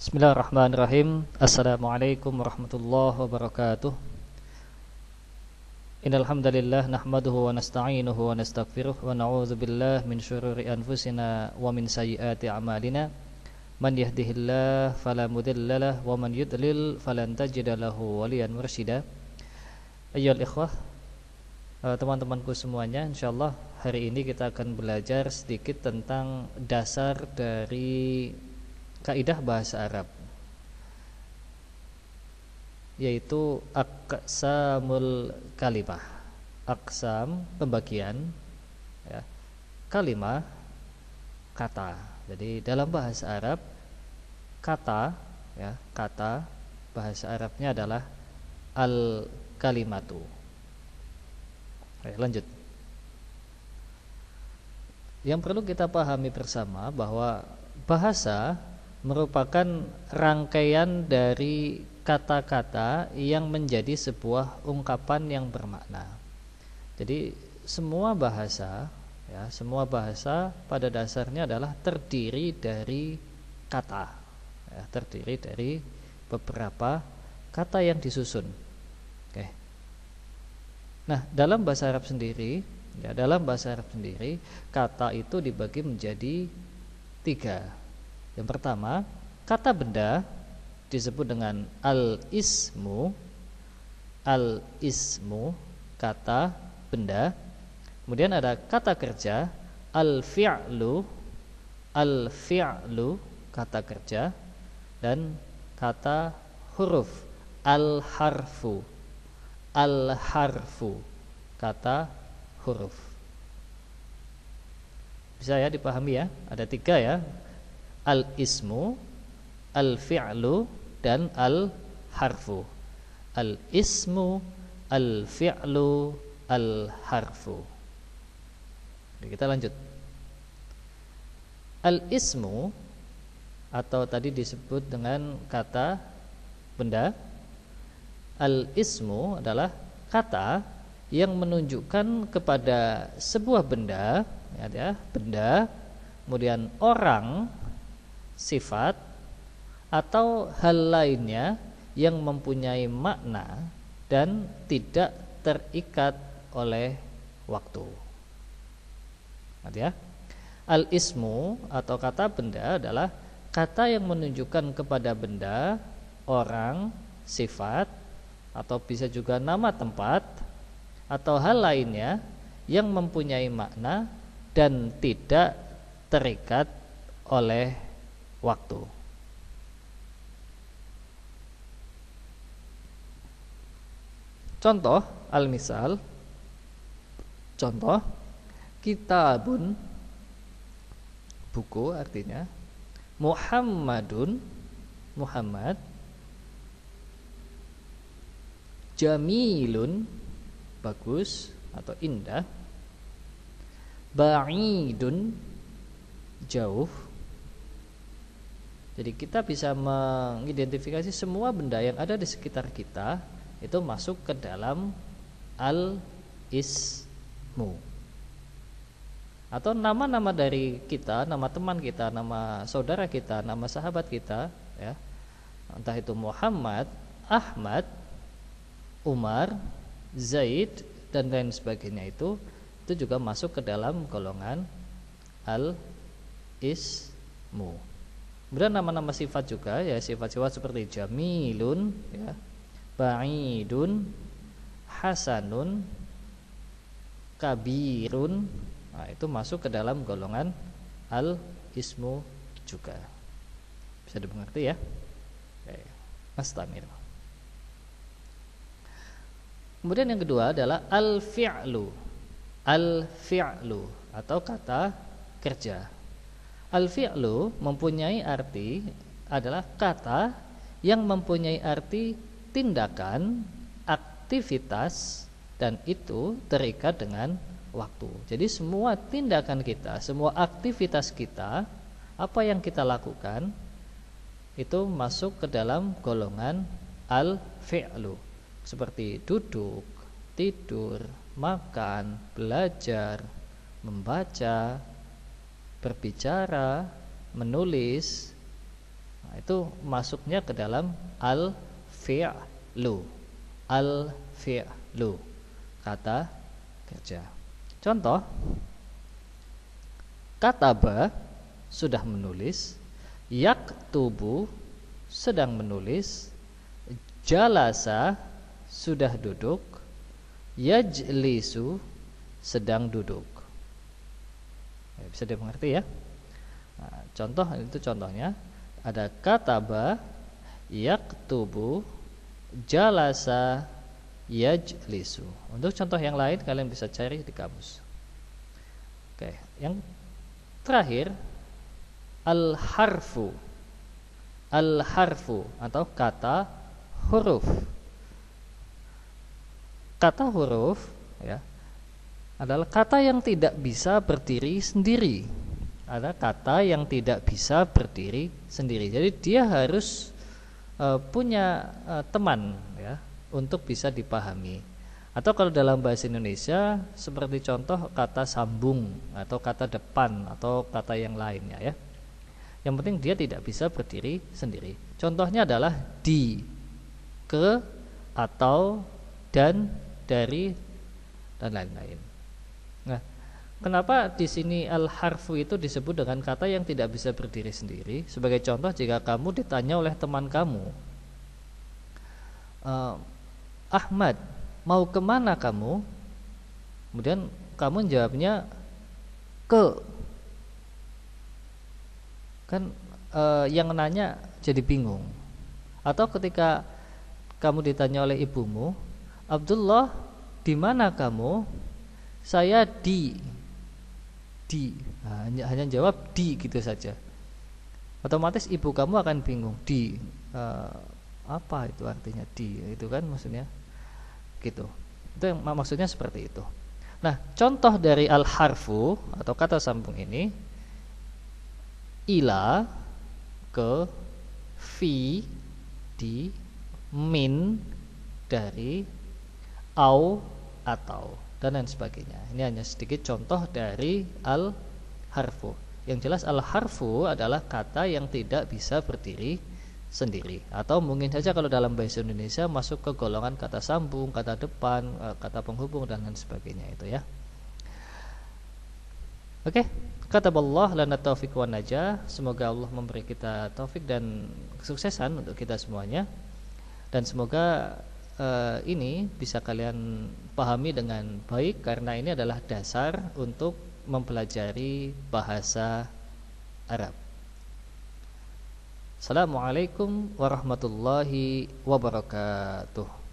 Bismillahirrahmanirrahim. Assalamualaikum warahmatullahi wabarakatuh. Innal hamdalillah nahmaduhu wa nasta'inuhu wa nastaghfiruh wa na'udzu billahi min syururi anfusina wa min sayyiati a'malina. Man yahdihillahu fala mudilla lahu wa man yudlil falan tajida lahu waliyan mursyida. Ayyuhal ikhwah, teman-temanku semuanya, insyaallah hari ini kita akan belajar sedikit tentang dasar dari kaidah bahasa Arab, yaitu aqsamul kalimah. Aqsam pembagian, ya, kalimah kata. Jadi dalam bahasa Arab kata, ya, kata bahasa Arabnya adalah al kalimatu. Lanjut. Yang perlu kita pahami bersama bahwa bahasa merupakan rangkaian dari kata-kata yang menjadi sebuah ungkapan yang bermakna. Jadi semua bahasa, ya, semua bahasa pada dasarnya adalah terdiri dari kata, ya, terdiri dari beberapa kata yang disusun. Oke. Nah, dalam bahasa Arab sendiri, ya, dalam bahasa Arab sendiri kata itu dibagi menjadi 3. Yang pertama, kata benda disebut dengan al-ismu. Al-ismu, kata benda. Kemudian ada kata kerja, al-fi'lu. Al-fi'lu, kata kerja. Dan kata huruf, al-harfu. Al-harfu, kata huruf. Bisa ya dipahami ya? Ada 3 ya. Al-ismu, al-fi'lu, dan al-harfu. Al-ismu, al-fi'lu, al-harfu. Jadi kita lanjut. Al-ismu, atau tadi disebut dengan kata benda. Al-ismu adalah kata yang menunjukkan kepada sebuah benda, ya, benda, kemudian orang, sifat, atau hal lainnya yang mempunyai makna dan tidak terikat oleh waktu. Ya. Al-ismu atau kata benda adalah kata yang menunjukkan kepada benda, orang, sifat, atau bisa juga nama tempat atau hal lainnya yang mempunyai makna dan tidak terikat oleh waktu. Contoh, al-misal. Contoh, kitabun, buku artinya. Muhammadun, Muhammad. Jamilun, bagus atau indah. Ba'idun, jauh. Jadi kita bisa mengidentifikasi semua benda yang ada di sekitar kita itu masuk ke dalam al-ismu. Atau nama-nama dari kita, nama teman kita, nama saudara kita, nama sahabat kita, ya. Entah itu Muhammad, Ahmad, Umar, Zaid, dan lain sebagainya, itu juga masuk ke dalam golongan al-ismu. Kemudian nama-nama sifat juga, ya, sifat-sifat seperti jamilun, ya, ba'idun, hasanun, kabirun. Nah, itu masuk ke dalam golongan al-ismu juga. Bisa dimengerti ya? Astamir. Kemudian yang kedua adalah al-fi'lu. Al-fi'lu atau kata kerja. Al-fi'lu mempunyai arti adalah kata yang mempunyai arti tindakan, aktivitas, dan itu terikat dengan waktu. Jadi semua tindakan kita, semua aktivitas kita, apa yang kita lakukan itu masuk ke dalam golongan al-fi'lu. Seperti duduk, tidur, makan, belajar, membaca, berbicara, menulis, Nah, itu masuknya ke dalam al-fi'lu. Al-fi'lu, kata kerja. Contoh, kataba sudah menulis, yaktubu sedang menulis, jalasa sudah duduk, yajlisu sedang duduk. Bisa dimengerti ya? Nah, contoh itu contohnya ada kataba, yaktubu, jalasa, yajlisu. Untuk contoh yang lain kalian bisa cari di kamus. Oke, yang terakhir al-harfu. Al-harfu atau kata huruf. Kata huruf ya adalah kata yang tidak bisa berdiri sendiri. Ada kata yang tidak bisa berdiri sendiri. Jadi dia harus punya teman ya untuk bisa dipahami. Atau kalau dalam bahasa Indonesia seperti contoh kata sambung atau kata depan atau kata yang lainnya ya. Yang penting dia tidak bisa berdiri sendiri. Contohnya adalah di, ke, atau, dan, dari, dan lain-lain. Nah, kenapa di sini al-harfu itu disebut dengan kata yang tidak bisa berdiri sendiri? Sebagai contoh, jika kamu ditanya oleh teman kamu, Ahmad, mau kemana kamu? Kemudian kamu jawabnya ke. Kan yang nanya jadi bingung. Atau ketika kamu ditanya oleh ibumu, Abdullah, di mana kamu? Saya di. Hanya jawab di gitu saja. Otomatis ibu kamu akan bingung. Di apa itu artinya di? Itu kan maksudnya gitu. Itu yang maksudnya seperti itu. Nah, contoh dari al-harfu atau kata sambung ini ila, ke, fi, di, min, dari, au, atau, dan lain sebagainya. Ini hanya sedikit contoh dari al-harfu. Yang jelas al-harfu adalah kata yang tidak bisa berdiri sendiri. Atau mungkin saja kalau dalam bahasa Indonesia masuk ke golongan kata sambung, kata depan, kata penghubung, dan lain sebagainya itu ya. Oke, kataballah lana taufiq wan najah. Semoga Allah memberi kita taufik dan kesuksesan untuk kita semuanya. Dan semoga ini bisa kalian pahami dengan baik, karena ini adalah dasar untuk mempelajari bahasa Arab. Assalamualaikum warahmatullahi wabarakatuh.